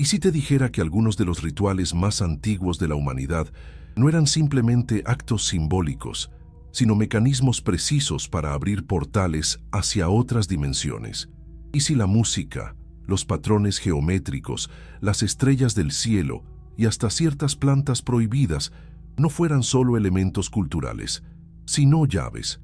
¿Y si te dijera que algunos de los rituales más antiguos de la humanidad no eran simplemente actos simbólicos, sino mecanismos precisos para abrir portales hacia otras dimensiones? ¿Y si la música, los patrones geométricos, las estrellas del cielo y hasta ciertas plantas prohibidas no fueran solo elementos culturales, sino llaves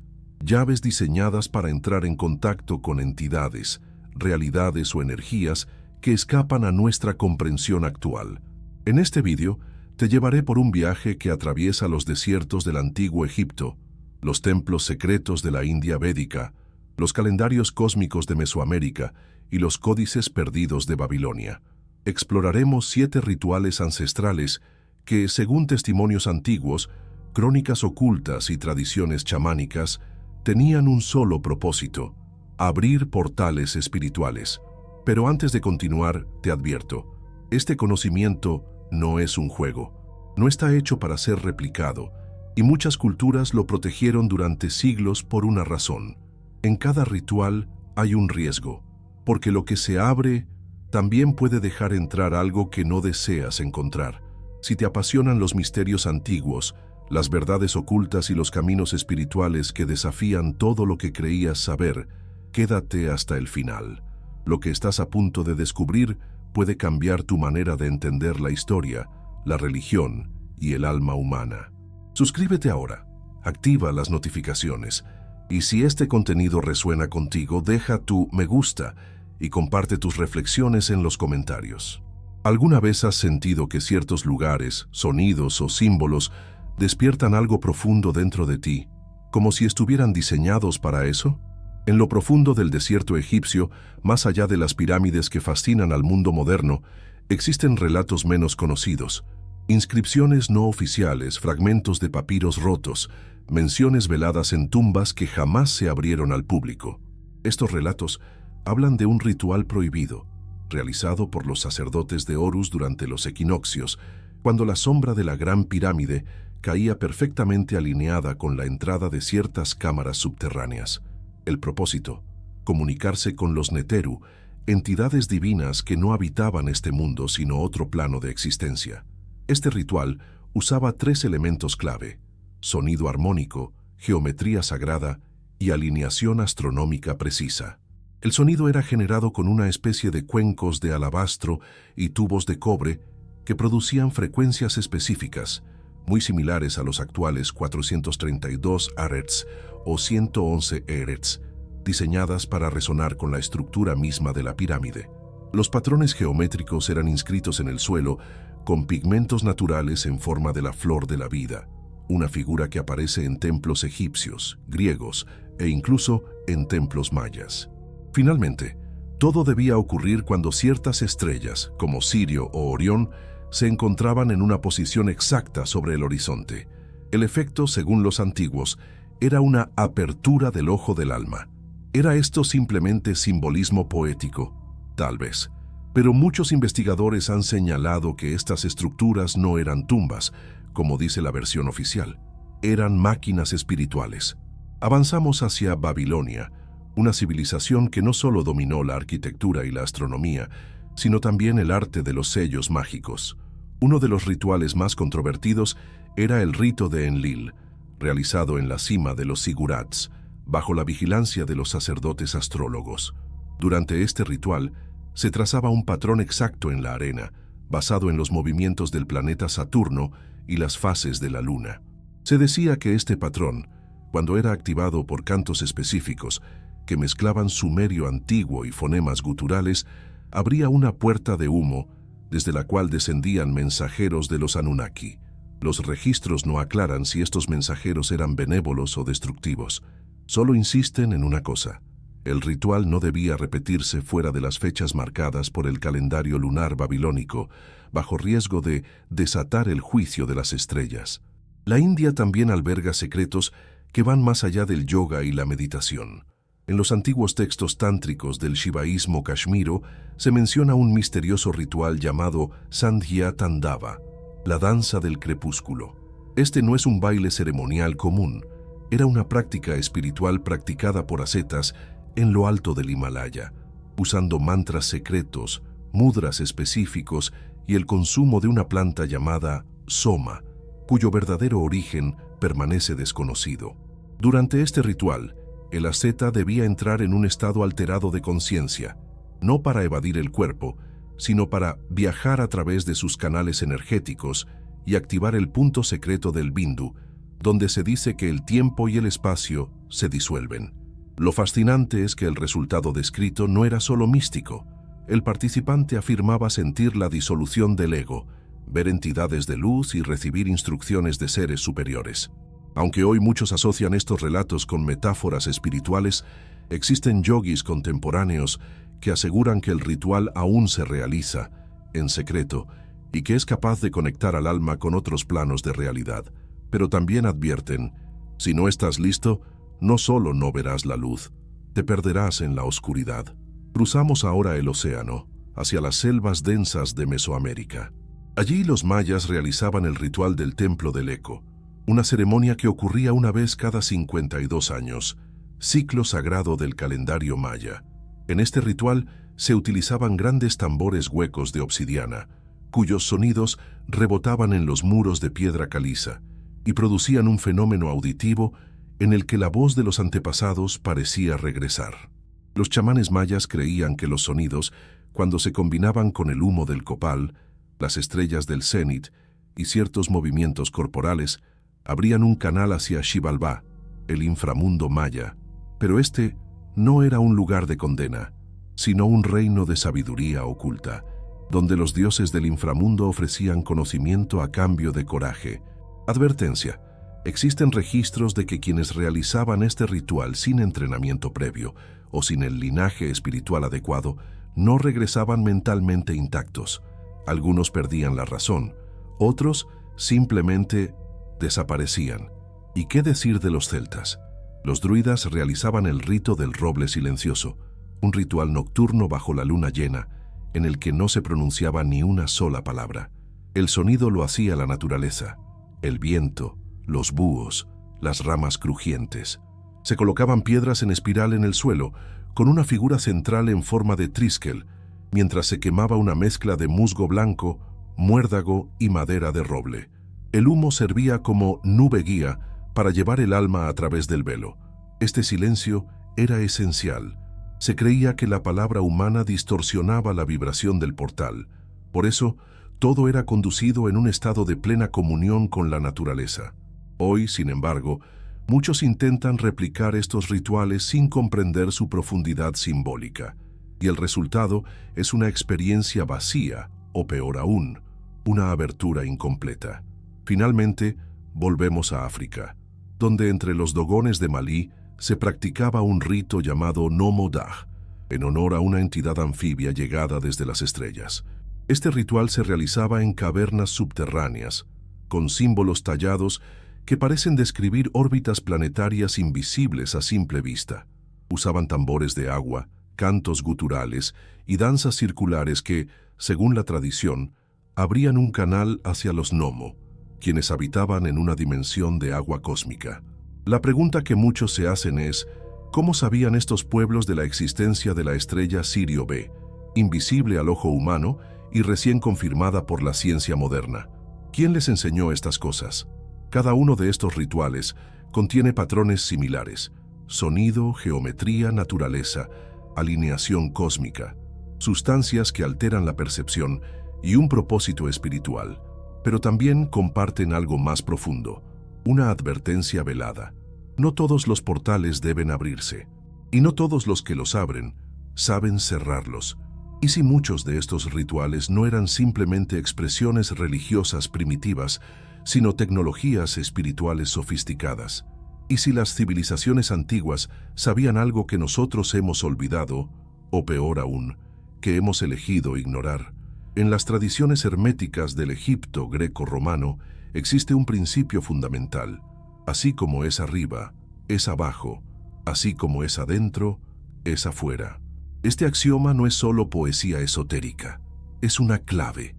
diseñadas para entrar en contacto con entidades, realidades o energías que escapan a nuestra comprensión actual? En este vídeo te llevaré por un viaje que atraviesa los desiertos del antiguo Egipto, los templos secretos de la India védica, los calendarios cósmicos de Mesoamérica y los códices perdidos de Babilonia. Exploraremos 7 rituales ancestrales que, según testimonios antiguos, crónicas ocultas y tradiciones chamánicas, tenían un solo propósito: abrir portales espirituales. Pero antes de continuar, te advierto, este conocimiento no es un juego. No está hecho para ser replicado, y muchas culturas lo protegieron durante siglos por una razón. En cada ritual hay un riesgo, porque lo que se abre también puede dejar entrar algo que no deseas encontrar. Si te apasionan los misterios antiguos, las verdades ocultas y los caminos espirituales que desafían todo lo que creías saber, quédate hasta el final. Lo que estás a punto de descubrir puede cambiar tu manera de entender la historia, la religión y el alma humana. Suscríbete ahora, activa las notificaciones, y si este contenido resuena contigo, deja tu me gusta y comparte tus reflexiones en los comentarios. ¿Alguna vez has sentido que ciertos lugares, sonidos o símbolos despiertan algo profundo dentro de ti, como si estuvieran diseñados para eso? En lo profundo del desierto egipcio, más allá de las pirámides que fascinan al mundo moderno, existen relatos menos conocidos, inscripciones no oficiales, fragmentos de papiros rotos, menciones veladas en tumbas que jamás se abrieron al público. Estos relatos hablan de un ritual prohibido, realizado por los sacerdotes de Horus durante los equinoccios, cuando la sombra de la Gran Pirámide caía perfectamente alineada con la entrada de ciertas cámaras subterráneas. El propósito: comunicarse con los Neteru, entidades divinas que no habitaban este mundo sino otro plano de existencia. Este ritual usaba 3 elementos clave: sonido armónico, geometría sagrada y alineación astronómica precisa. El sonido era generado con una especie de cuencos de alabastro y tubos de cobre que producían frecuencias específicas, muy similares a los actuales 432 Hz o 111 Hz, diseñadas para resonar con la estructura misma de la pirámide. Los patrones geométricos eran inscritos en el suelo con pigmentos naturales en forma de la flor de la vida, una figura que aparece en templos egipcios, griegos e incluso en templos mayas. Finalmente, todo debía ocurrir cuando ciertas estrellas, como Sirio o Orión, se encontraban en una posición exacta sobre el horizonte. El efecto, según los antiguos, era una apertura del ojo del alma. ¿Era esto simplemente simbolismo poético? Tal vez. Pero muchos investigadores han señalado que estas estructuras no eran tumbas, como dice la versión oficial. Eran máquinas espirituales. Avanzamos hacia Babilonia, una civilización que no solo dominó la arquitectura y la astronomía, sino también el arte de los sellos mágicos. Uno de los rituales más controvertidos era el rito de Enlil, realizado en la cima de los zigurats, bajo la vigilancia de los sacerdotes astrólogos. Durante este ritual, se trazaba un patrón exacto en la arena, basado en los movimientos del planeta Saturno y las fases de la Luna. Se decía que este patrón, cuando era activado por cantos específicos, que mezclaban sumerio antiguo y fonemas guturales, abría una puerta de humo desde la cual descendían mensajeros de los Anunnaki. Los registros no aclaran si estos mensajeros eran benévolos o destructivos. Solo insisten en una cosa: el ritual no debía repetirse fuera de las fechas marcadas por el calendario lunar babilónico, bajo riesgo de desatar el juicio de las estrellas. La India también alberga secretos que van más allá del yoga y la meditación. En los antiguos textos tántricos del shivaísmo kashmiro se menciona un misterioso ritual llamado Sandhya Tandava, la danza del crepúsculo. Este no es un baile ceremonial común, era una práctica espiritual practicada por ascetas en lo alto del Himalaya, usando mantras secretos, mudras específicos y el consumo de una planta llamada soma, cuyo verdadero origen permanece desconocido. Durante este ritual, el asceta debía entrar en un estado alterado de conciencia, no para evadir el cuerpo, sino para viajar a través de sus canales energéticos y activar el punto secreto del bindu, donde se dice que el tiempo y el espacio se disuelven. Lo fascinante es que el resultado descrito no era solo místico. El participante afirmaba sentir la disolución del ego, ver entidades de luz y recibir instrucciones de seres superiores. Aunque hoy muchos asocian estos relatos con metáforas espirituales, existen yogis contemporáneos que aseguran que el ritual aún se realiza, en secreto, y que es capaz de conectar al alma con otros planos de realidad. Pero también advierten, si no estás listo, no solo no verás la luz, te perderás en la oscuridad. Cruzamos ahora el océano, hacia las selvas densas de Mesoamérica. Allí los mayas realizaban el ritual del Templo del Eco, una ceremonia que ocurría una vez cada 52 años, ciclo sagrado del calendario maya. En este ritual se utilizaban grandes tambores huecos de obsidiana, cuyos sonidos rebotaban en los muros de piedra caliza y producían un fenómeno auditivo en el que la voz de los antepasados parecía regresar. Los chamanes mayas creían que los sonidos, cuando se combinaban con el humo del copal, las estrellas del cenit y ciertos movimientos corporales, abrían un canal hacia Xibalbá, el inframundo maya. Pero este no era un lugar de condena, sino un reino de sabiduría oculta, donde los dioses del inframundo ofrecían conocimiento a cambio de coraje. Advertencia: existen registros de que quienes realizaban este ritual sin entrenamiento previo o sin el linaje espiritual adecuado no regresaban mentalmente intactos. Algunos perdían la razón, otros simplemente desaparecían. ¿Y qué decir de los celtas? Los druidas realizaban el rito del roble silencioso, un ritual nocturno bajo la luna llena, en el que no se pronunciaba ni una sola palabra. El sonido lo hacía la naturaleza, el viento, los búhos, las ramas crujientes. Se colocaban piedras en espiral en el suelo, con una figura central en forma de triskel, mientras se quemaba una mezcla de musgo blanco, muérdago y madera de roble. El humo servía como nube guía para llevar el alma a través del velo. Este silencio era esencial. Se creía que la palabra humana distorsionaba la vibración del portal. Por eso, todo era conducido en un estado de plena comunión con la naturaleza. Hoy, sin embargo, muchos intentan replicar estos rituales sin comprender su profundidad simbólica, y el resultado es una experiencia vacía, o peor aún, una abertura incompleta. Finalmente, volvemos a África, donde entre los dogones de Malí se practicaba un rito llamado Nomo Dah, en honor a una entidad anfibia llegada desde las estrellas. Este ritual se realizaba en cavernas subterráneas, con símbolos tallados que parecen describir órbitas planetarias invisibles a simple vista. Usaban tambores de agua, cantos guturales y danzas circulares que, según la tradición, abrían un canal hacia los Nomo, quienes habitaban en una dimensión de agua cósmica. La pregunta que muchos se hacen es, ¿cómo sabían estos pueblos de la existencia de la estrella Sirio B, invisible al ojo humano y recién confirmada por la ciencia moderna? ¿Quién les enseñó estas cosas? Cada uno de estos rituales contiene patrones similares: sonido, geometría, naturaleza, alineación cósmica, sustancias que alteran la percepción y un propósito espiritual. Pero también comparten algo más profundo, una advertencia velada. No todos los portales deben abrirse, y no todos los que los abren saben cerrarlos. ¿Y si muchos de estos rituales no eran simplemente expresiones religiosas primitivas, sino tecnologías espirituales sofisticadas? ¿Y si las civilizaciones antiguas sabían algo que nosotros hemos olvidado, o peor aún, que hemos elegido ignorar? En las tradiciones herméticas del Egipto greco-romano existe un principio fundamental: así como es arriba, es abajo; así como es adentro, es afuera. Este axioma no es solo poesía esotérica, es una clave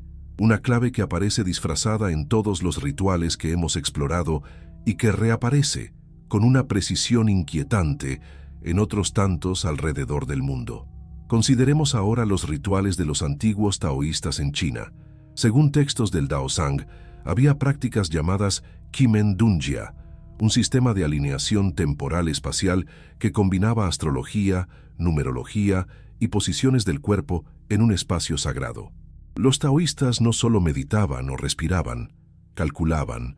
que aparece disfrazada en todos los rituales que hemos explorado y que reaparece con una precisión inquietante en otros tantos alrededor del mundo. Consideremos ahora los rituales de los antiguos taoístas en China. Según textos del Daozang, había prácticas llamadas Qimen Dunjia, un sistema de alineación temporal espacial que combinaba astrología, numerología y posiciones del cuerpo en un espacio sagrado. Los taoístas no solo meditaban o respiraban, calculaban,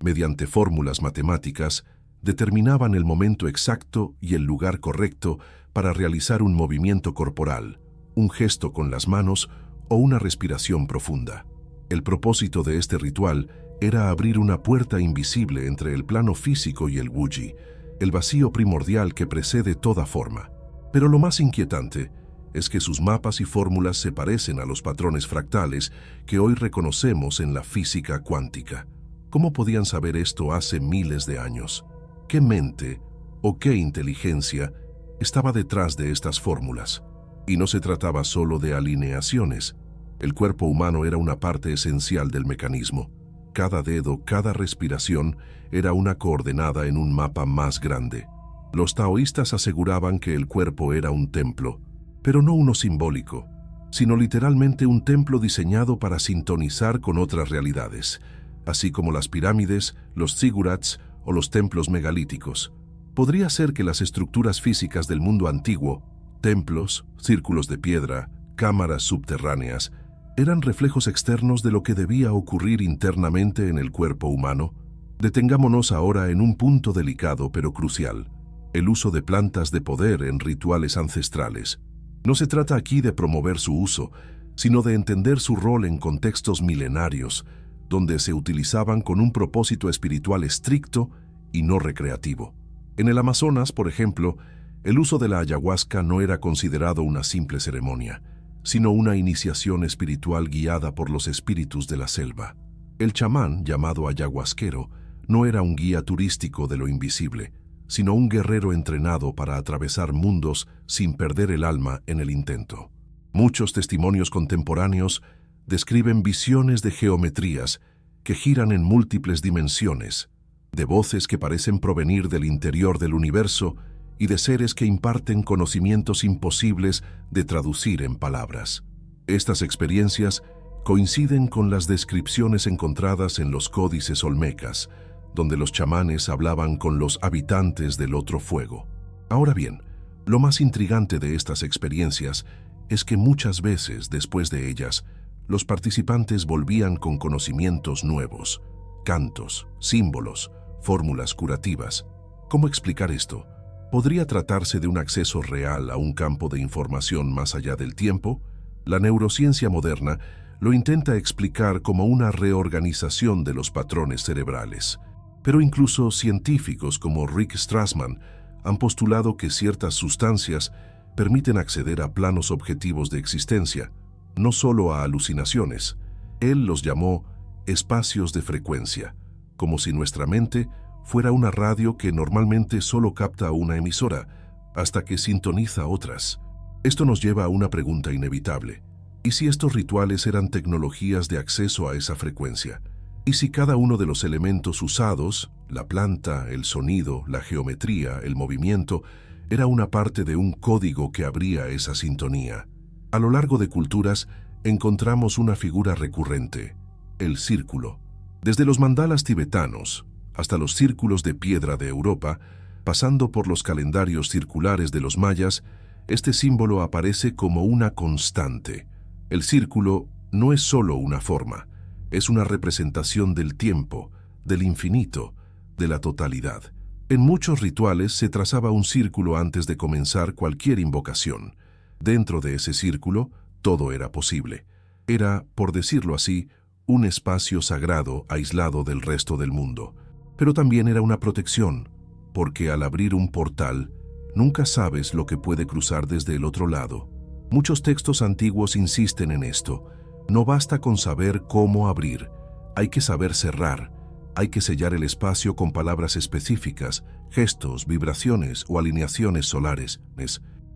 mediante fórmulas matemáticas, determinaban el momento exacto y el lugar correcto para realizar un movimiento corporal, un gesto con las manos o una respiración profunda. El propósito de este ritual era abrir una puerta invisible entre el plano físico y el Wuji, el vacío primordial que precede toda forma. Pero lo más inquietante es que sus mapas y fórmulas se parecen a los patrones fractales que hoy reconocemos en la física cuántica. ¿Cómo podían saber esto hace miles de años? ¿Qué mente o qué inteligencia estaba detrás de estas fórmulas? Y no se trataba solo de alineaciones. El cuerpo humano era una parte esencial del mecanismo. Cada dedo, cada respiración era una coordenada en un mapa más grande. Los taoístas aseguraban que el cuerpo era un templo, pero no uno simbólico, sino literalmente un templo diseñado para sintonizar con otras realidades, así como las pirámides, los zigurats o los templos megalíticos. Podría ser que las estructuras físicas del mundo antiguo, templos, círculos de piedra, cámaras subterráneas, eran reflejos externos de lo que debía ocurrir internamente en el cuerpo humano. Detengámonos ahora en un punto delicado pero crucial: el uso de plantas de poder en rituales ancestrales. No se trata aquí de promover su uso, sino de entender su rol en contextos milenarios, donde se utilizaban con un propósito espiritual estricto y no recreativo. En el Amazonas, por ejemplo, el uso de la ayahuasca no era considerado una simple ceremonia, sino una iniciación espiritual guiada por los espíritus de la selva. El chamán, llamado ayahuasquero, no era un guía turístico de lo invisible, sino un guerrero entrenado para atravesar mundos sin perder el alma en el intento. Muchos testimonios contemporáneos describen visiones de geometrías que giran en múltiples dimensiones, de voces que parecen provenir del interior del universo y de seres que imparten conocimientos imposibles de traducir en palabras. Estas experiencias coinciden con las descripciones encontradas en los códices olmecas, donde los chamanes hablaban con los habitantes del otro fuego. Ahora bien, lo más intrigante de estas experiencias es que muchas veces, después de ellas, los participantes volvían con conocimientos nuevos, cantos, símbolos, fórmulas curativas. ¿Cómo explicar esto? ¿Podría tratarse de un acceso real a un campo de información más allá del tiempo? La neurociencia moderna lo intenta explicar como una reorganización de los patrones cerebrales. Pero incluso científicos como Rick Strassman han postulado que ciertas sustancias permiten acceder a planos objetivos de existencia, no solo a alucinaciones. Él los llamó espacios de frecuencia, como si nuestra mente fuera una radio que normalmente solo capta una emisora, hasta que sintoniza otras. Esto nos lleva a una pregunta inevitable. ¿Y si estos rituales eran tecnologías de acceso a esa frecuencia? ¿Y si cada uno de los elementos usados, la planta, el sonido, la geometría, el movimiento, era una parte de un código que abría esa sintonía? A lo largo de culturas encontramos una figura recurrente: el círculo. Desde los mandalas tibetanos hasta los círculos de piedra de Europa, pasando por los calendarios circulares de los mayas, este símbolo aparece como una constante. El círculo no es solo una forma, es una representación del tiempo, del infinito, de la totalidad. En muchos rituales se trazaba un círculo antes de comenzar cualquier invocación. Dentro de ese círculo, todo era posible. Era, por decirlo así, un espacio sagrado aislado del resto del mundo. Pero también era una protección, porque al abrir un portal, nunca sabes lo que puede cruzar desde el otro lado. Muchos textos antiguos insisten en esto. No basta con saber cómo abrir, hay que saber cerrar. Hay que sellar el espacio con palabras específicas, gestos, vibraciones o alineaciones solares.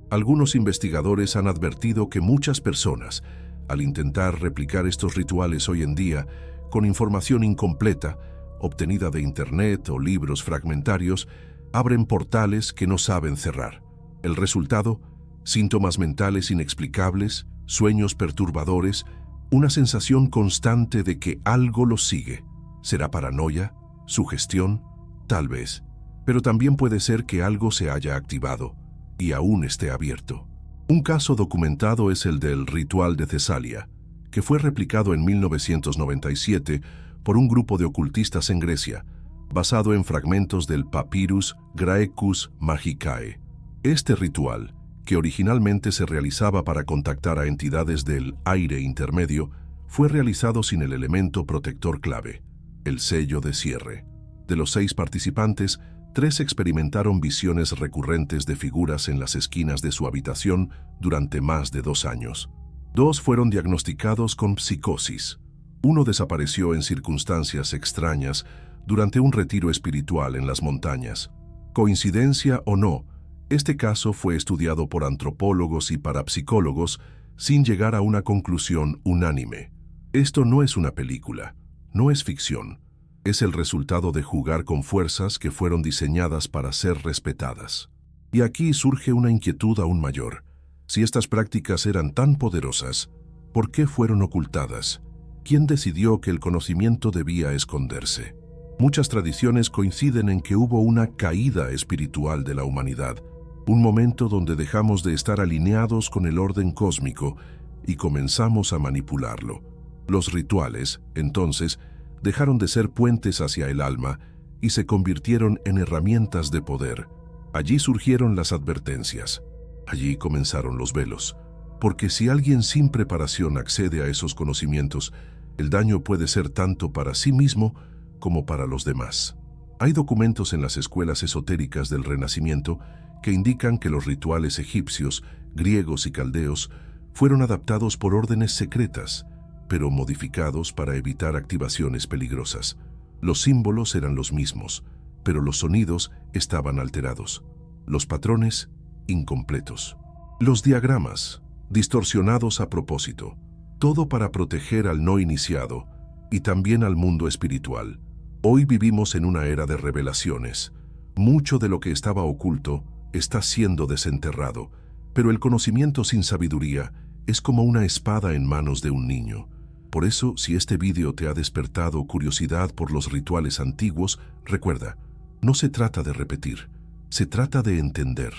Algunos investigadores han advertido que muchas personas, al intentar replicar estos rituales hoy en día, con información incompleta, obtenida de Internet o libros fragmentarios, abren portales que no saben cerrar. El resultado: Síntomas mentales inexplicables, sueños perturbadores, una sensación constante de que algo los sigue. ¿Será paranoia? ¿Sugestión? Tal vez. Pero también puede ser que algo se haya activado y aún esté abierto. Un caso documentado es el del ritual de Tesalia, que fue replicado en 1997 por un grupo de ocultistas en Grecia, basado en fragmentos del Papyrus Graecus Magicae. Este ritual, que originalmente se realizaba para contactar a entidades del aire intermedio, fue realizado sin el elemento protector clave, el sello de cierre. De los 6 participantes, 3 experimentaron visiones recurrentes de figuras en las esquinas de su habitación durante más de 2 años. 2 fueron diagnosticados con psicosis. 1 desapareció en circunstancias extrañas durante un retiro espiritual en las montañas. Coincidencia o no, este caso fue estudiado por antropólogos y parapsicólogos sin llegar a una conclusión unánime. Esto no es una película, no es ficción. Es el resultado de jugar con fuerzas que fueron diseñadas para ser respetadas. Y aquí surge una inquietud aún mayor. Si estas prácticas eran tan poderosas, ¿por qué fueron ocultadas? ¿Quién decidió que el conocimiento debía esconderse? Muchas tradiciones coinciden en que hubo una caída espiritual de la humanidad, un momento donde dejamos de estar alineados con el orden cósmico y comenzamos a manipularlo. Los rituales, entonces, dejaron de ser puentes hacia el alma y se convirtieron en herramientas de poder. Allí surgieron las advertencias. Allí comenzaron los velos. Porque si alguien sin preparación accede a esos conocimientos, el daño puede ser tanto para sí mismo como para los demás. Hay documentos en las escuelas esotéricas del Renacimiento que indican que los rituales egipcios, griegos y caldeos fueron adaptados por órdenes secretas, pero modificados para evitar activaciones peligrosas. Los símbolos eran los mismos, pero los sonidos estaban alterados. Los patrones, incompletos. Los diagramas, distorsionados a propósito. Todo para proteger al no iniciado y también al mundo espiritual. Hoy vivimos en una era de revelaciones. Mucho de lo que estaba oculto está siendo desenterrado, pero el conocimiento sin sabiduría es como una espada en manos de un niño. Por eso, si este vídeo te ha despertado curiosidad por los rituales antiguos, recuerda, no se trata de repetir, se trata de entender,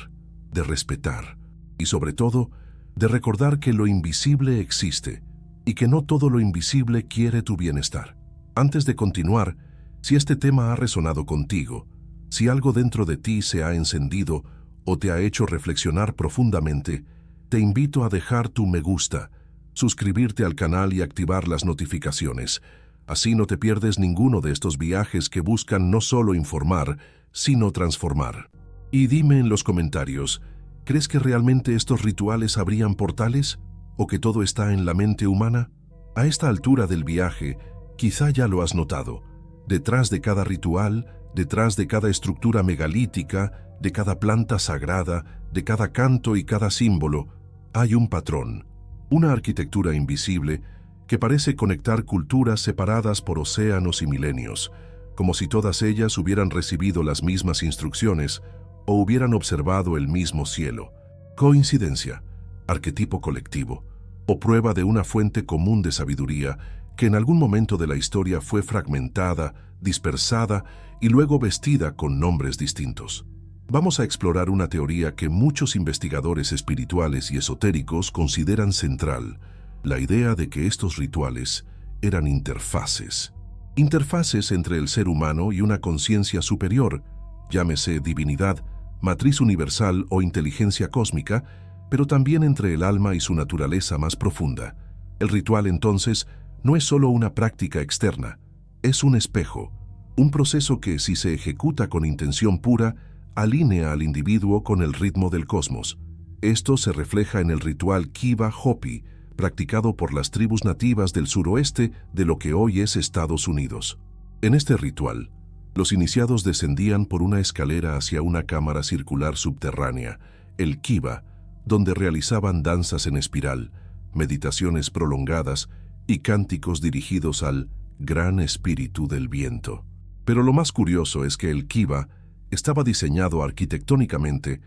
de respetar y sobre todo, de recordar que lo invisible existe y que no todo lo invisible quiere tu bienestar. Antes de continuar, si este tema ha resonado contigo, si algo dentro de ti se ha encendido o te ha hecho reflexionar profundamente, te invito a dejar tu me gusta, suscribirte al canal y activar las notificaciones. Así no te pierdes ninguno de estos viajes que buscan no solo informar, sino transformar. Y dime en los comentarios, ¿crees que realmente estos rituales abrían portales? ¿O que todo está en la mente humana? A esta altura del viaje, quizá ya lo has notado. Detrás de cada ritual, detrás de cada estructura megalítica, de cada planta sagrada, de cada canto y cada símbolo, hay un patrón, una arquitectura invisible que parece conectar culturas separadas por océanos y milenios, como si todas ellas hubieran recibido las mismas instrucciones o hubieran observado el mismo cielo. Coincidencia, arquetipo colectivo, o prueba de una fuente común de sabiduría que en algún momento de la historia fue fragmentada, dispersada y luego vestida con nombres distintos. Vamos a explorar una teoría que muchos investigadores espirituales y esotéricos consideran central, la idea de que estos rituales eran interfaces. Interfaces entre el ser humano y una conciencia superior, llámese divinidad, matriz universal o inteligencia cósmica, pero también entre el alma y su naturaleza más profunda. El ritual, entonces, no es solo una práctica externa, es un espejo, un proceso que, si se ejecuta con intención pura, alinea al individuo con el ritmo del cosmos. Esto se refleja en el ritual Kiva Hopi, practicado por las tribus nativas del suroeste de lo que hoy es Estados Unidos. En este ritual, los iniciados descendían por una escalera hacia una cámara circular subterránea, el Kiva, donde realizaban danzas en espiral, meditaciones prolongadas y cánticos dirigidos al Gran Espíritu del Viento. Pero lo más curioso es que el Kiva estaba diseñado arquitectónicamente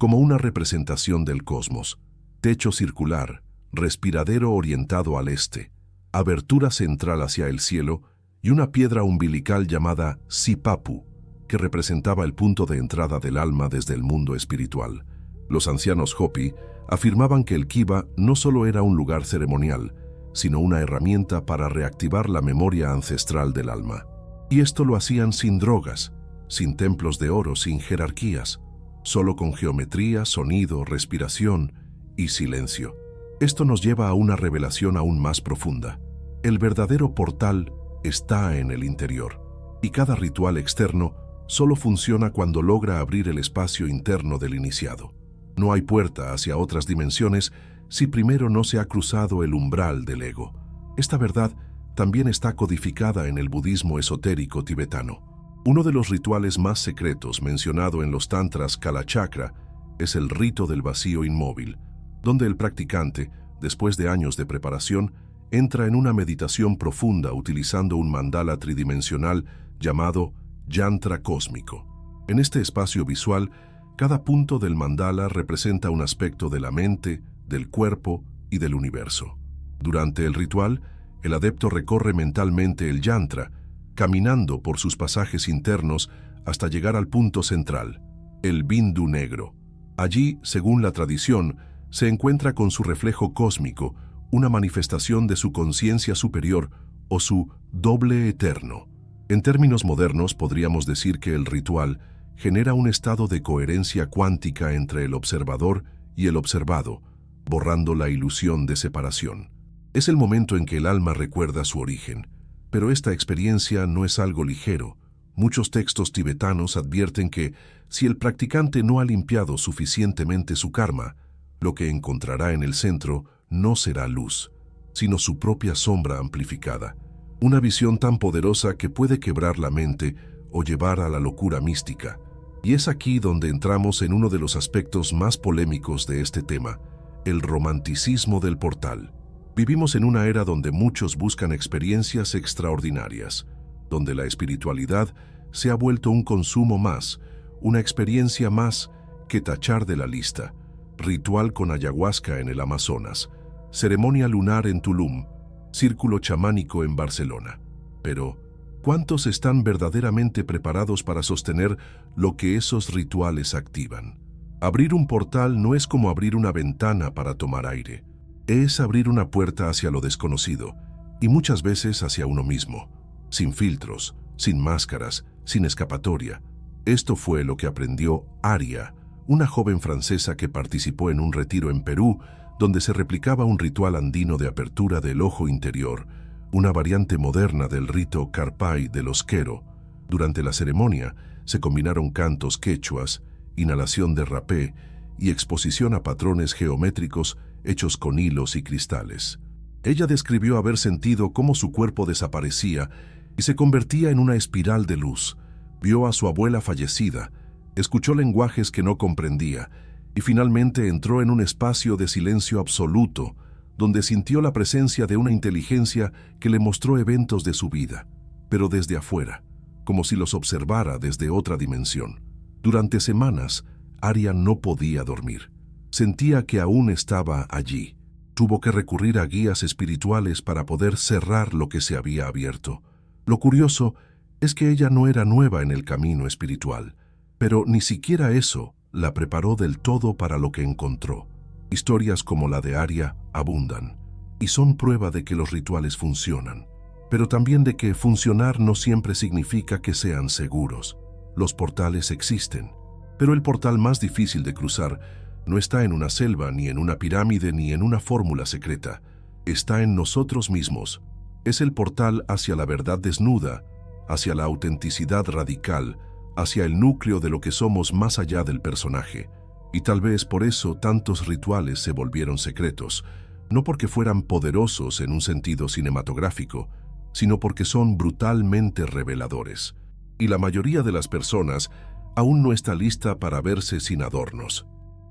como una representación del cosmos. Techo circular, respiradero orientado al este, abertura central hacia el cielo y una piedra umbilical llamada Sipapu, que representaba el punto de entrada del alma desde el mundo espiritual. Los ancianos Hopi afirmaban que el kiva no solo era un lugar ceremonial, sino una herramienta para reactivar la memoria ancestral del alma. Y esto lo hacían sin drogas, sin templos de oro, sin jerarquías, solo con geometría, sonido, respiración y silencio. Esto nos lleva a una revelación aún más profunda. El verdadero portal está en el interior, y cada ritual externo solo funciona cuando logra abrir el espacio interno del iniciado. No hay puerta hacia otras dimensiones si primero no se ha cruzado el umbral del ego. Esta verdad también está codificada en el budismo esotérico tibetano. Uno de los rituales más secretos mencionado en los tantras Kalachakra es el rito del vacío inmóvil, donde el practicante, después de años de preparación, entra en una meditación profunda utilizando un mandala tridimensional llamado yantra cósmico. En este espacio visual, cada punto del mandala representa un aspecto de la mente, del cuerpo y del universo. Durante el ritual, el adepto recorre mentalmente el yantra, caminando por sus pasajes internos hasta llegar al punto central, el bindu negro. Allí, según la tradición, se encuentra con su reflejo cósmico, una manifestación de su conciencia superior o su doble eterno. En términos modernos, podríamos decir que el ritual genera un estado de coherencia cuántica entre el observador y el observado, borrando la ilusión de separación. Es el momento en que el alma recuerda su origen, pero esta experiencia no es algo ligero. Muchos textos tibetanos advierten que, si el practicante no ha limpiado suficientemente su karma, lo que encontrará en el centro no será luz, sino su propia sombra amplificada. Una visión tan poderosa que puede quebrar la mente o llevar a la locura mística. Y es aquí donde entramos en uno de los aspectos más polémicos de este tema, el romanticismo del portal. Vivimos en una era donde muchos buscan experiencias extraordinarias, donde la espiritualidad se ha vuelto un consumo más, una experiencia más que tachar de la lista. Ritual con ayahuasca en el Amazonas, ceremonia lunar en Tulum, círculo chamánico en Barcelona. Pero, ¿cuántos están verdaderamente preparados para sostener lo que esos rituales activan? Abrir un portal no es como abrir una ventana para tomar aire. Es abrir una puerta hacia lo desconocido, y muchas veces hacia uno mismo, sin filtros, sin máscaras, sin escapatoria. Esto fue lo que aprendió Aria, una joven francesa que participó en un retiro en Perú, donde se replicaba un ritual andino de apertura del ojo interior, una variante moderna del rito Karpai de los Quero. Durante la ceremonia se combinaron cantos quechuas, inhalación de rapé y exposición a patrones geométricos hechos con hilos y cristales. Ella describió haber sentido cómo su cuerpo desaparecía y se convertía en una espiral de luz. Vio a su abuela fallecida, escuchó lenguajes que no comprendía y finalmente entró en un espacio de silencio absoluto, donde sintió la presencia de una inteligencia que le mostró eventos de su vida, pero desde afuera, como si los observara desde otra dimensión. Durante semanas, Aria no podía dormir. Sentía que aún estaba allí. Tuvo que recurrir a guías espirituales para poder cerrar lo que se había abierto. Lo curioso es que ella no era nueva en el camino espiritual, pero ni siquiera eso la preparó del todo para lo que encontró. Historias como la de Aria abundan, y son prueba de que los rituales funcionan, pero también de que funcionar no siempre significa que sean seguros. Los portales existen, pero el portal más difícil de cruzar no está en una selva, ni en una pirámide, ni en una fórmula secreta. Está en nosotros mismos. Es el portal hacia la verdad desnuda, hacia la autenticidad radical, hacia el núcleo de lo que somos más allá del personaje. Y tal vez por eso tantos rituales se volvieron secretos, no porque fueran poderosos en un sentido cinematográfico, sino porque son brutalmente reveladores. Y la mayoría de las personas aún no está lista para verse sin adornos.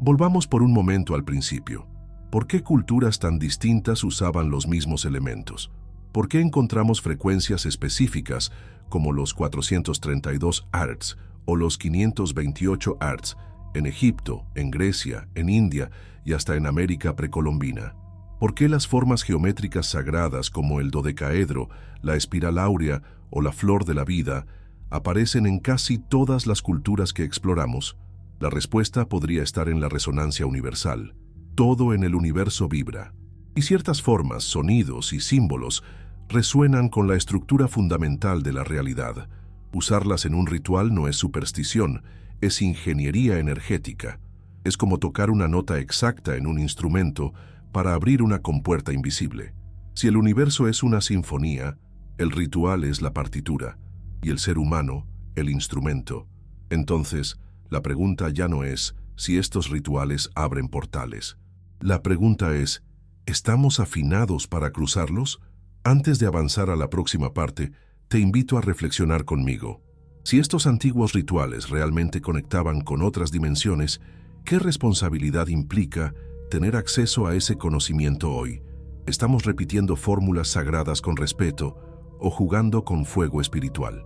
Volvamos por un momento al principio. ¿Por qué culturas tan distintas usaban los mismos elementos? ¿Por qué encontramos frecuencias específicas como los 432 Hz o los 528 Hz en Egipto, en Grecia, en India y hasta en América precolombina? ¿Por qué las formas geométricas sagradas como el dodecaedro, la espiral áurea o la flor de la vida aparecen en casi todas las culturas que exploramos? La respuesta podría estar en la resonancia universal. Todo en el universo vibra. Y ciertas formas, sonidos y símbolos resuenan con la estructura fundamental de la realidad. Usarlas en un ritual no es superstición, es ingeniería energética. Es como tocar una nota exacta en un instrumento para abrir una compuerta invisible. Si el universo es una sinfonía, el ritual es la partitura y el ser humano, el instrumento. Entonces, la pregunta ya no es si estos rituales abren portales. La pregunta es, ¿estamos afinados para cruzarlos? Antes de avanzar a la próxima parte, te invito a reflexionar conmigo. Si estos antiguos rituales realmente conectaban con otras dimensiones, ¿qué responsabilidad implica tener acceso a ese conocimiento hoy? ¿Estamos repitiendo fórmulas sagradas con respeto o jugando con fuego espiritual?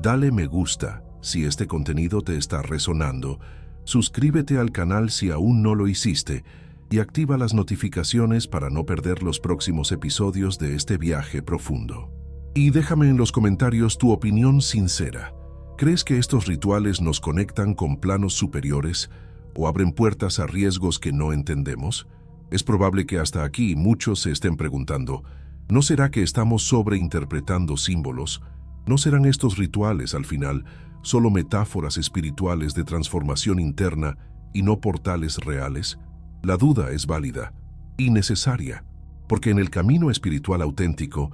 Dale me gusta si este contenido te está resonando, suscríbete al canal si aún no lo hiciste y activa las notificaciones para no perder los próximos episodios de este viaje profundo. Y déjame en los comentarios tu opinión sincera. ¿Crees que estos rituales nos conectan con planos superiores o abren puertas a riesgos que no entendemos? Es probable que hasta aquí muchos se estén preguntando, ¿no será que estamos sobreinterpretando símbolos? ¿No serán estos rituales, al final, solo metáforas espirituales de transformación interna y no portales reales? La duda es válida y necesaria, porque en el camino espiritual auténtico,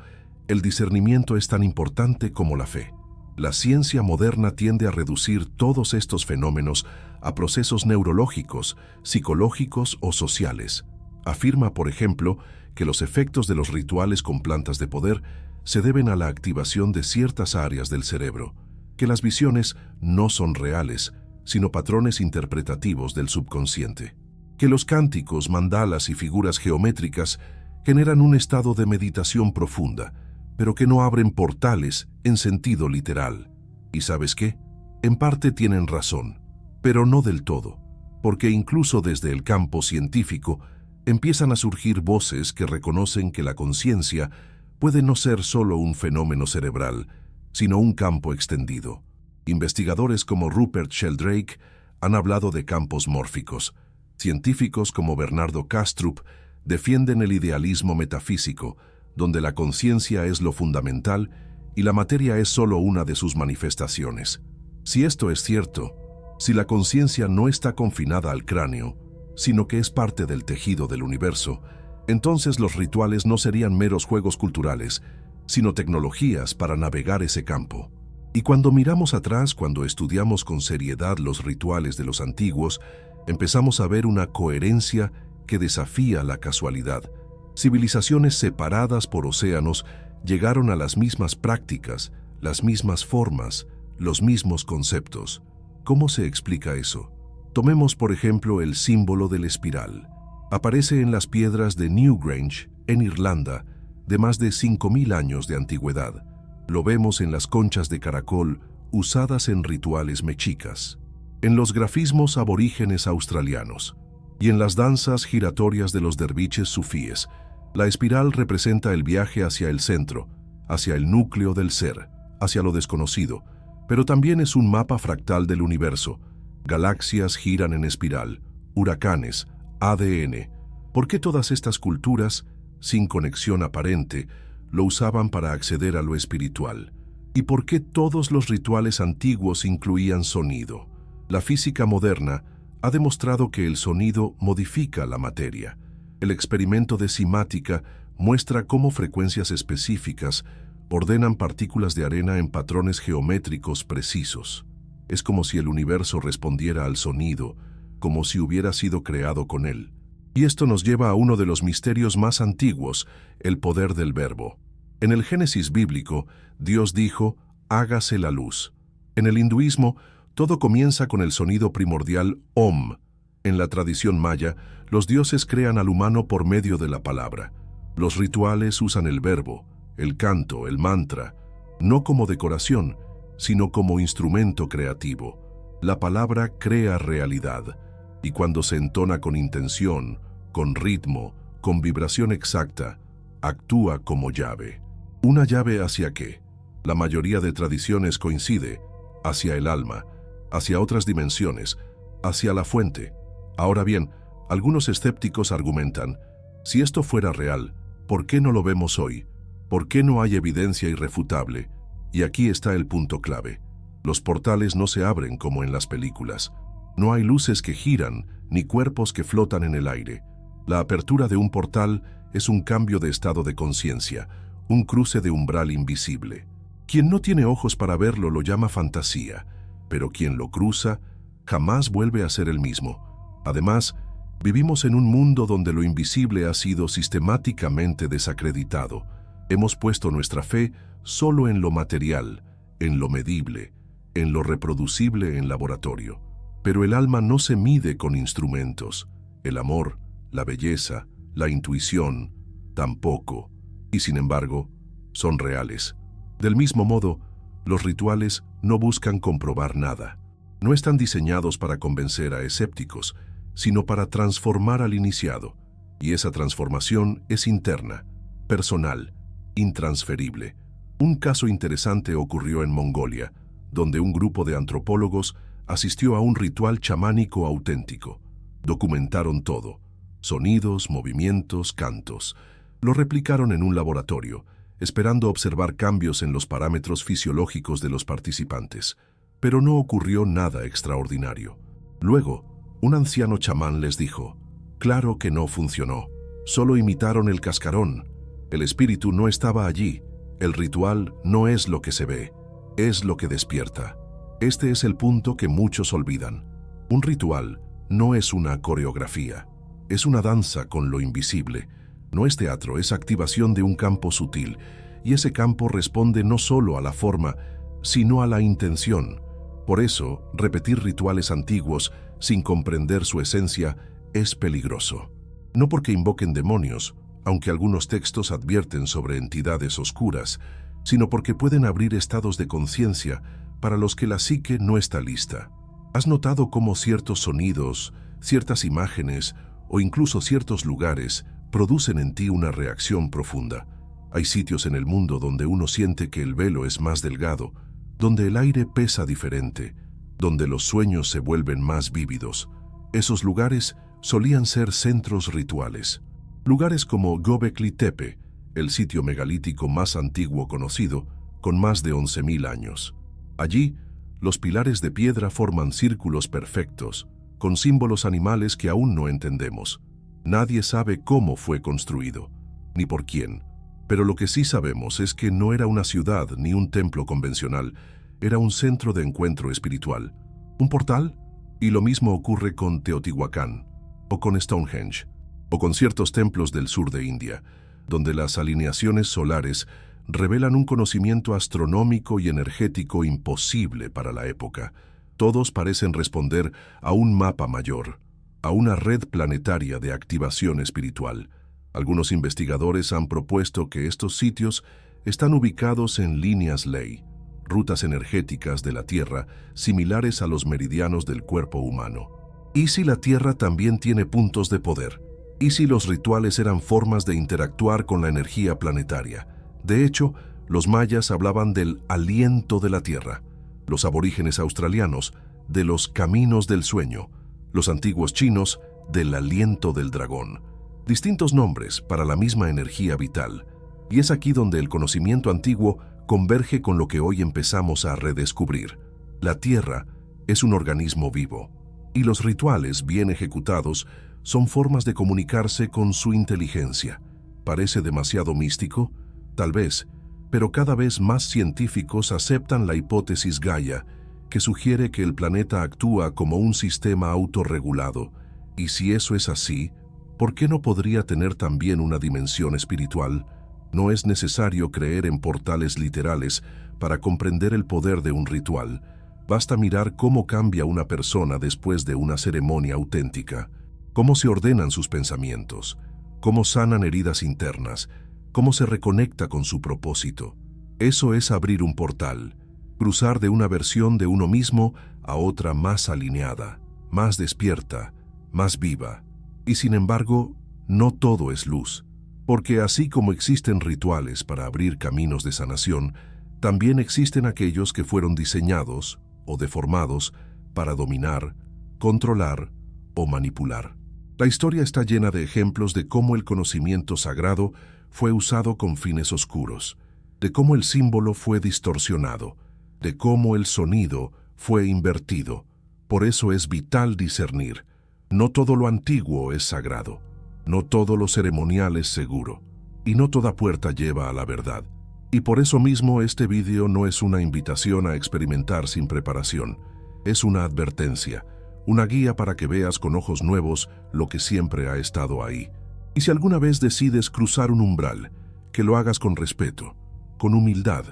el discernimiento es tan importante como la fe. La ciencia moderna tiende a reducir todos estos fenómenos a procesos neurológicos, psicológicos o sociales. Afirma, por ejemplo, que los efectos de los rituales con plantas de poder se deben a la activación de ciertas áreas del cerebro, que las visiones no son reales, sino patrones interpretativos del subconsciente, que los cánticos, mandalas y figuras geométricas generan un estado de meditación profunda, pero que no abren portales en sentido literal. ¿Y sabes qué? En parte tienen razón, pero no del todo, porque incluso desde el campo científico empiezan a surgir voces que reconocen que la conciencia puede no ser solo un fenómeno cerebral, sino un campo extendido. Investigadores como Rupert Sheldrake han hablado de campos mórficos. Científicos como Bernardo Kastrup defienden el idealismo metafísico, donde la conciencia es lo fundamental y la materia es solo una de sus manifestaciones. Si esto es cierto, si la conciencia no está confinada al cráneo, sino que es parte del tejido del universo, entonces los rituales no serían meros juegos culturales, sino tecnologías para navegar ese campo. Y cuando miramos atrás, cuando estudiamos con seriedad los rituales de los antiguos, empezamos a ver una coherencia que desafía la casualidad. Civilizaciones separadas por océanos llegaron a las mismas prácticas, las mismas formas, los mismos conceptos. ¿Cómo se explica eso? Tomemos, por ejemplo, el símbolo del espiral. Aparece en las piedras de Newgrange, en Irlanda, de más de 5000 años de antigüedad. Lo vemos en las conchas de caracol usadas en rituales mexicas, en los grafismos aborígenes australianos y en las danzas giratorias de los derviches sufíes. La espiral representa el viaje hacia el centro, hacia el núcleo del ser, hacia lo desconocido, pero también es un mapa fractal del universo. Galaxias giran en espiral, huracanes, ADN. ¿Por qué todas estas culturas, sin conexión aparente, lo usaban para acceder a lo espiritual? ¿Y por qué todos los rituales antiguos incluían sonido? La física moderna ha demostrado que el sonido modifica la materia. El experimento de cimática muestra cómo frecuencias específicas ordenan partículas de arena en patrones geométricos precisos. Es como si el universo respondiera al sonido, como si hubiera sido creado con él. Y esto nos lleva a uno de los misterios más antiguos, el poder del verbo. En el Génesis bíblico, Dios dijo, hágase la luz. En el hinduismo, todo comienza con el sonido primordial Om. En la tradición maya, los dioses crean al humano por medio de la palabra. Los rituales usan el verbo, el canto, el mantra, no como decoración, sino como instrumento creativo. La palabra crea realidad, y cuando se entona con intención, con ritmo, con vibración exacta, actúa como llave. ¿Una llave hacia qué? La mayoría de tradiciones coincide hacia el alma, hacia otras dimensiones, hacia la fuente. Ahora bien, algunos escépticos argumentan, si esto fuera real, ¿por qué no lo vemos hoy? ¿Por qué no hay evidencia irrefutable? Y aquí está el punto clave. Los portales no se abren como en las películas. No hay luces que giran, ni cuerpos que flotan en el aire. La apertura de un portal es un cambio de estado de conciencia, un cruce de umbral invisible. Quien no tiene ojos para verlo lo llama fantasía, pero quien lo cruza jamás vuelve a ser el mismo. Además, vivimos en un mundo donde lo invisible ha sido sistemáticamente desacreditado. Hemos puesto nuestra fe solo en lo material, en lo medible, en lo reproducible en laboratorio. Pero el alma no se mide con instrumentos. El amor, la belleza, la intuición, tampoco. Y sin embargo, son reales. Del mismo modo, los rituales no buscan comprobar nada. No están diseñados para convencer a escépticos, sino para transformar al iniciado. Y esa transformación es interna, personal, intransferible. Un caso interesante ocurrió en Mongolia, donde un grupo de antropólogos asistió a un ritual chamánico auténtico. Documentaron todo: sonidos, movimientos, cantos. Lo replicaron en un laboratorio, esperando observar cambios en los parámetros fisiológicos de los participantes. Pero no ocurrió nada extraordinario. Luego, un anciano chamán les dijo, claro que no funcionó. Solo imitaron el cascarón. El espíritu no estaba allí. El ritual no es lo que se ve, es lo que despierta. Este es el punto que muchos olvidan. Un ritual no es una coreografía. Es una danza con lo invisible. No es teatro, es activación de un campo sutil. Y ese campo responde no solo a la forma, sino a la intención. Por eso, repetir rituales antiguos sin comprender su esencia es peligroso. No porque invoquen demonios, aunque algunos textos advierten sobre entidades oscuras, sino porque pueden abrir estados de conciencia para los que la psique no está lista. ¿Has notado cómo ciertos sonidos, ciertas imágenes o incluso ciertos lugares producen en ti una reacción profunda? Hay sitios en el mundo donde uno siente que el velo es más delgado, donde el aire pesa diferente, donde los sueños se vuelven más vívidos. Esos lugares solían ser centros rituales. Lugares como Göbekli Tepe, el sitio megalítico más antiguo conocido, con más de 11.000 años. Allí, los pilares de piedra forman círculos perfectos, con símbolos animales que aún no entendemos. Nadie sabe cómo fue construido, ni por quién. Pero lo que sí sabemos es que no era una ciudad ni un templo convencional, era un centro de encuentro espiritual. ¿Un portal? Y lo mismo ocurre con Teotihuacán, o con Stonehenge, o con ciertos templos del sur de India, donde las alineaciones solares revelan un conocimiento astronómico y energético imposible para la época. Todos parecen responder a un mapa mayor, a una red planetaria de activación espiritual. Algunos investigadores han propuesto que estos sitios están ubicados en líneas ley, rutas energéticas de la Tierra similares a los meridianos del cuerpo humano. ¿Y si la Tierra también tiene puntos de poder? ¿Y si los rituales eran formas de interactuar con la energía planetaria? De hecho, los mayas hablaban del aliento de la Tierra, los aborígenes australianos de los caminos del sueño, los antiguos chinos del aliento del dragón. Distintos nombres para la misma energía vital. Y es aquí donde el conocimiento antiguo converge con lo que hoy empezamos a redescubrir. La Tierra es un organismo vivo, y los rituales bien ejecutados son formas de comunicarse con su inteligencia. ¿Parece demasiado místico? Tal vez, pero cada vez más científicos aceptan la hipótesis Gaia, que sugiere que el planeta actúa como un sistema autorregulado. Y si eso es así, ¿por qué no podría tener también una dimensión espiritual? No es necesario creer en portales literales para comprender el poder de un ritual. Basta mirar cómo cambia una persona después de una ceremonia auténtica, cómo se ordenan sus pensamientos, cómo sanan heridas internas, cómo se reconecta con su propósito. Eso es abrir un portal, cruzar de una versión de uno mismo a otra más alineada, más despierta, más viva. Y sin embargo, no todo es luz, porque así como existen rituales para abrir caminos de sanación, también existen aquellos que fueron diseñados o deformados para dominar, controlar o manipular. La historia está llena de ejemplos de cómo el conocimiento sagrado fue usado con fines oscuros, de cómo el símbolo fue distorsionado, de cómo el sonido fue invertido. Por eso es vital discernir. No todo lo antiguo es sagrado, no todo lo ceremonial es seguro, y no toda puerta lleva a la verdad. Y por eso mismo este vídeo no es una invitación a experimentar sin preparación, es una advertencia, una guía para que veas con ojos nuevos lo que siempre ha estado ahí. Y si alguna vez decides cruzar un umbral, que lo hagas con respeto, con humildad,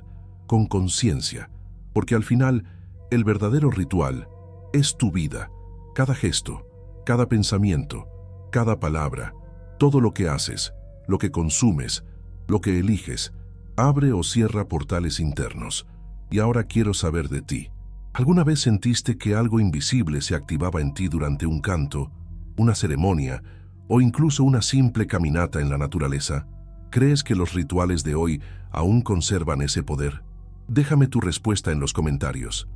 con conciencia, porque al final el verdadero ritual es tu vida, cada gesto, cada pensamiento, cada palabra, todo lo que haces, lo que consumes, lo que eliges, abre o cierra portales internos. Y ahora quiero saber de ti. ¿Alguna vez sentiste que algo invisible se activaba en ti durante un canto, una ceremonia o incluso una simple caminata en la naturaleza? ¿Crees que los rituales de hoy aún conservan ese poder? Déjame tu respuesta en los comentarios.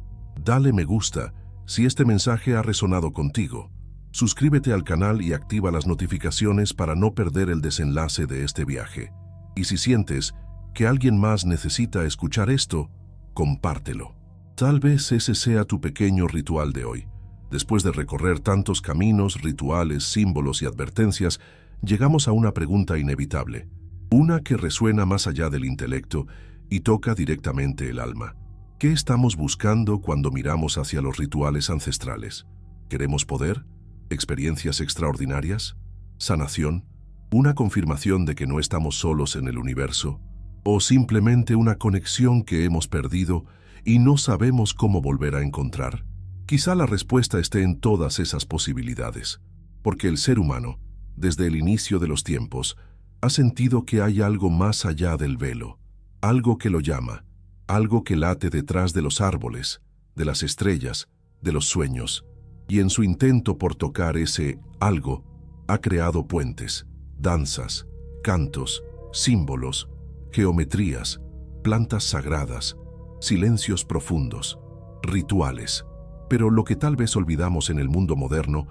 Dale me gusta si este mensaje ha resonado contigo. Suscríbete al canal y activa las notificaciones para no perder el desenlace de este viaje. Y si sientes que alguien más necesita escuchar esto, compártelo. Tal vez ese sea tu pequeño ritual de hoy. Después de recorrer tantos caminos, rituales, símbolos y advertencias, llegamos a una pregunta inevitable. Una que resuena más allá del intelecto y toca directamente el alma. ¿Qué estamos buscando cuando miramos hacia los rituales ancestrales? ¿Queremos poder? ¿Experiencias extraordinarias? ¿Sanación? ¿Una confirmación de que no estamos solos en el universo? ¿O simplemente una conexión que hemos perdido y no sabemos cómo volver a encontrar? Quizá la respuesta esté en todas esas posibilidades, porque el ser humano, desde el inicio de los tiempos, ha sentido que hay algo más allá del velo, algo que lo llama, algo que late detrás de los árboles, de las estrellas, de los sueños, y en su intento por tocar ese algo, ha creado puentes, danzas, cantos, símbolos, geometrías, plantas sagradas, silencios profundos, rituales. Pero lo que tal vez olvidamos en el mundo moderno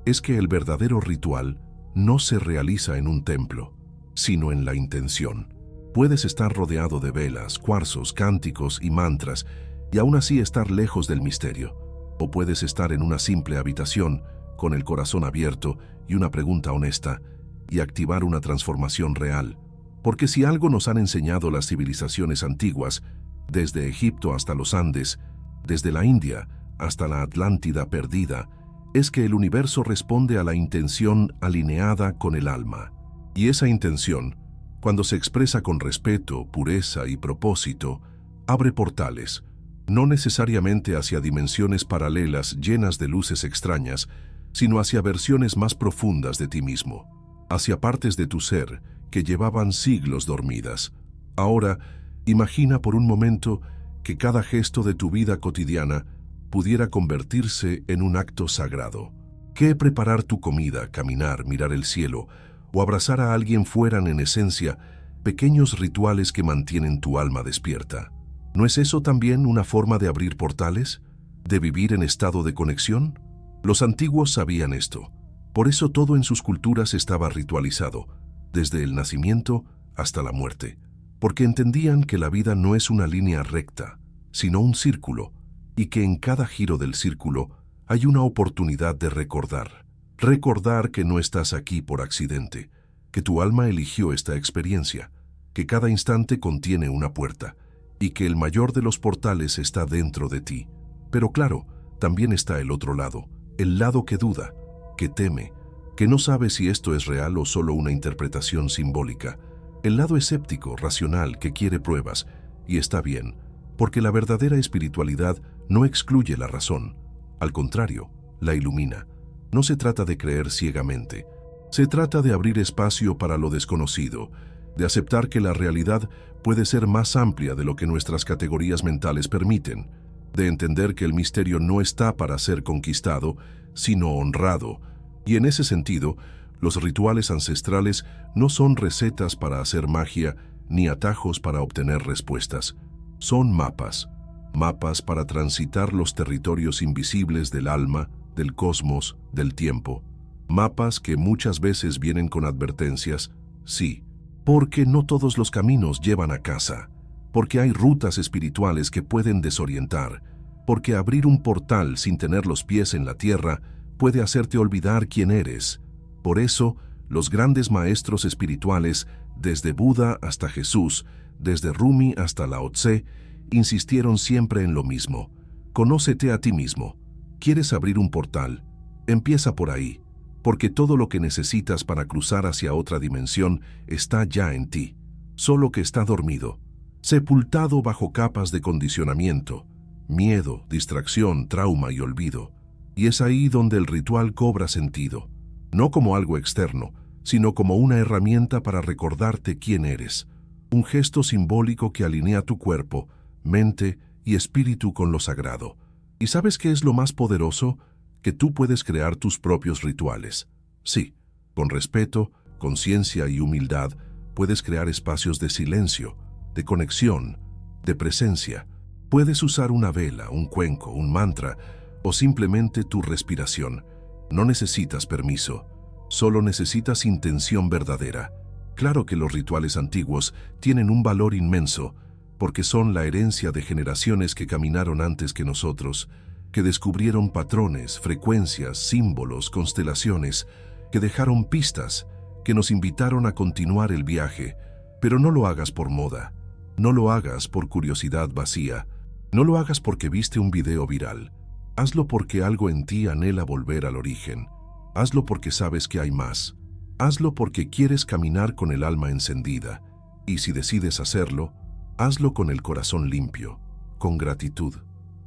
es que el verdadero ritual no se realiza en un templo, sino en la intención. Puedes estar rodeado de velas, cuarzos, cánticos y mantras y aún así estar lejos del misterio. O puedes estar en una simple habitación, con el corazón abierto y una pregunta honesta, y activar una transformación real. Porque si algo nos han enseñado las civilizaciones antiguas, desde Egipto hasta los Andes, desde la India hasta la Atlántida perdida, es que el universo responde a la intención alineada con el alma. Y esa intención, cuando se expresa con respeto, pureza y propósito, abre portales, no necesariamente hacia dimensiones paralelas llenas de luces extrañas, sino hacia versiones más profundas de ti mismo, hacia partes de tu ser que llevaban siglos dormidas. Ahora, imagina por un momento que cada gesto de tu vida cotidiana pudiera convertirse en un acto sagrado. Que preparar tu comida, caminar, mirar el cielo o abrazar a alguien fueran en esencia pequeños rituales que mantienen tu alma despierta. ¿No es eso también una forma de abrir portales? ¿De vivir en estado de conexión? Los antiguos sabían esto. Por eso todo en sus culturas estaba ritualizado, desde el nacimiento hasta la muerte. Porque entendían que la vida no es una línea recta, sino un círculo, y que en cada giro del círculo hay una oportunidad de recordar. Recordar que no estás aquí por accidente, que tu alma eligió esta experiencia, que cada instante contiene una puerta, y que el mayor de los portales está dentro de ti. Pero claro, también está el otro lado, el lado que duda, que teme, que no sabe si esto es real o solo una interpretación simbólica. El lado escéptico, racional, que quiere pruebas, y está bien, porque la verdadera espiritualidad no excluye la razón. Al contrario, la ilumina. No se trata de creer ciegamente. Se trata de abrir espacio para lo desconocido, de aceptar que la realidad puede ser más amplia de lo que nuestras categorías mentales permiten. de entender que el misterio no está para ser conquistado, sino honrado. Y en ese sentido, los rituales ancestrales no son recetas para hacer magia ni atajos para obtener respuestas. Son mapas para transitar los territorios invisibles del alma, del cosmos, del tiempo. Mapas que muchas veces vienen con advertencias, sí, porque no todos los caminos llevan a casa, porque hay rutas espirituales que pueden desorientar, porque abrir un portal sin tener los pies en la tierra puede hacerte olvidar quién eres. Por eso, los grandes maestros espirituales, desde Buda hasta Jesús, desde Rumi hasta Lao Tse, insistieron siempre en lo mismo. Conócete a ti mismo. ¿Quieres abrir un portal? Empieza por ahí, porque todo lo que necesitas para cruzar hacia otra dimensión está ya en ti, solo que está dormido, sepultado bajo capas de condicionamiento, miedo, distracción, trauma y olvido. Y es ahí donde el ritual cobra sentido, no como algo externo, sino como una herramienta para recordarte quién eres, un gesto simbólico que alinea tu cuerpo, mente y espíritu con lo sagrado. ¿Y sabes qué es lo más poderoso? Que tú puedes crear tus propios rituales. Sí, con respeto, conciencia y humildad, puedes crear espacios de silencio, de conexión, de presencia. Puedes usar una vela, un cuenco, un mantra o simplemente tu respiración. No necesitas permiso, solo necesitas intención verdadera. Claro que los rituales antiguos tienen un valor inmenso, porque son la herencia de generaciones que caminaron antes que nosotros, que descubrieron patrones, frecuencias, símbolos, constelaciones, que dejaron pistas, que nos invitaron a continuar el viaje. Pero no lo hagas por moda, no lo hagas por curiosidad vacía, no lo hagas porque viste un video viral. Hazlo porque algo en ti anhela volver al origen. Hazlo porque sabes que hay más. Hazlo porque quieres caminar con el alma encendida. Y si decides hacerlo, hazlo con el corazón limpio, con gratitud,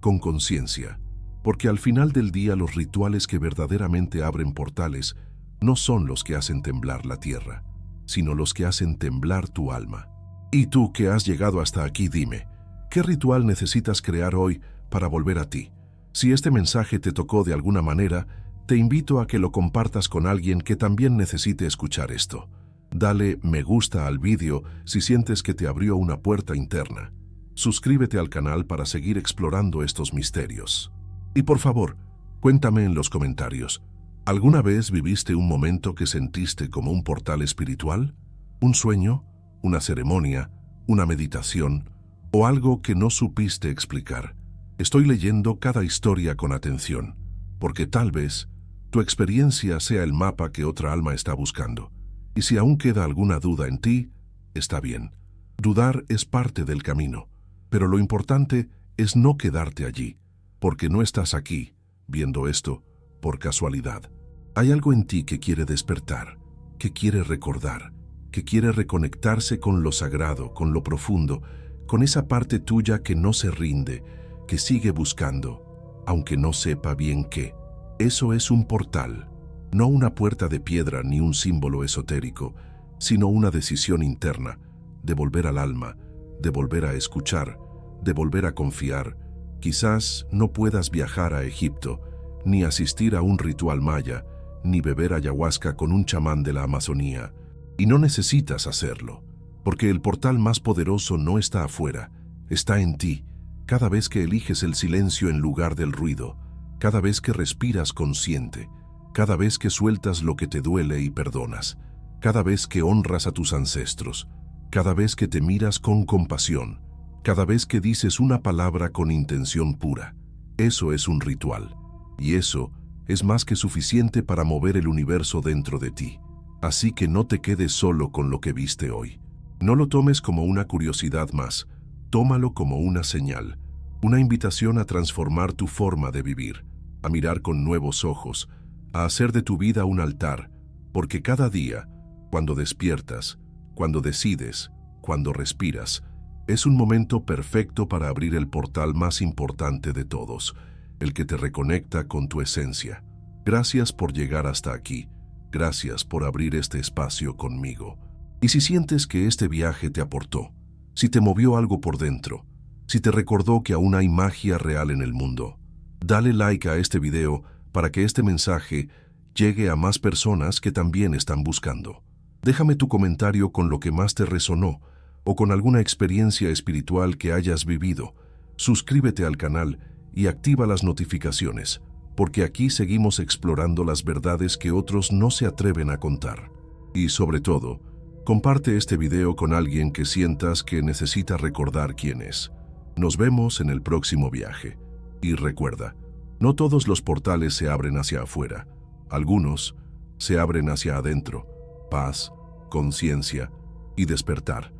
con conciencia. Porque al final del día los rituales que verdaderamente abren portales no son los que hacen temblar la tierra, sino los que hacen temblar tu alma. Y tú que has llegado hasta aquí, dime, ¿qué ritual necesitas crear hoy para volver a ti? Si este mensaje te tocó de alguna manera, te invito a que lo compartas con alguien que también necesite escuchar esto. Dale me gusta al vídeo si sientes que te abrió una puerta interna. Suscríbete al canal para seguir explorando estos misterios. Y por favor, cuéntame en los comentarios, ¿alguna vez viviste un momento que sentiste como un portal espiritual? ¿Un sueño? ¿Una ceremonia? ¿Una meditación? ¿O algo que no supiste explicar? Estoy leyendo cada historia con atención, porque tal vez tu experiencia sea el mapa que otra alma está buscando. Y si aún queda alguna duda en ti, está bien. Dudar es parte del camino, pero lo importante es no quedarte allí, porque no estás aquí, viendo esto, por casualidad. Hay algo en ti que quiere despertar, que quiere recordar, que quiere reconectarse con lo sagrado, con lo profundo, con esa parte tuya que no se rinde, que sigue buscando, aunque no sepa bien qué. Eso es un portal. No una puerta de piedra ni un símbolo esotérico, sino una decisión interna, de volver al alma, de volver a escuchar, de volver a confiar. Quizás no puedas viajar a Egipto, ni asistir a un ritual maya, ni beber ayahuasca con un chamán de la Amazonía. Y no necesitas hacerlo, porque el portal más poderoso no está afuera, está en ti, cada vez que eliges el silencio en lugar del ruido, cada vez que respiras consciente, cada vez que sueltas lo que te duele y perdonas, cada vez que honras a tus ancestros, cada vez que te miras con compasión, cada vez que dices una palabra con intención pura. Eso es un ritual, y eso es más que suficiente para mover el universo dentro de ti. Así que no te quedes solo con lo que viste hoy. No lo tomes como una curiosidad más, tómalo como una señal, una invitación a transformar tu forma de vivir, a mirar con nuevos ojos, a hacer de tu vida un altar, porque cada día, cuando despiertas, cuando decides, cuando respiras, es un momento perfecto para abrir el portal más importante de todos, el que te reconecta con tu esencia. Gracias por llegar hasta aquí, gracias por abrir este espacio conmigo. Y si sientes que este viaje te aportó, si te movió algo por dentro, si te recordó que aún hay magia real en el mundo. Dale like a este video para que este mensaje llegue a más personas que también están buscando. Déjame tu comentario con lo que más te resonó o con alguna experiencia espiritual que hayas vivido. Suscríbete al canal y activa las notificaciones, porque aquí seguimos explorando las verdades que otros no se atreven a contar. Y sobre todo, comparte este video con alguien que sientas que necesita recordar quién es. Nos vemos en el próximo viaje. Y recuerda, no todos los portales se abren hacia afuera. Algunos se abren hacia adentro. Paz, conciencia y despertar.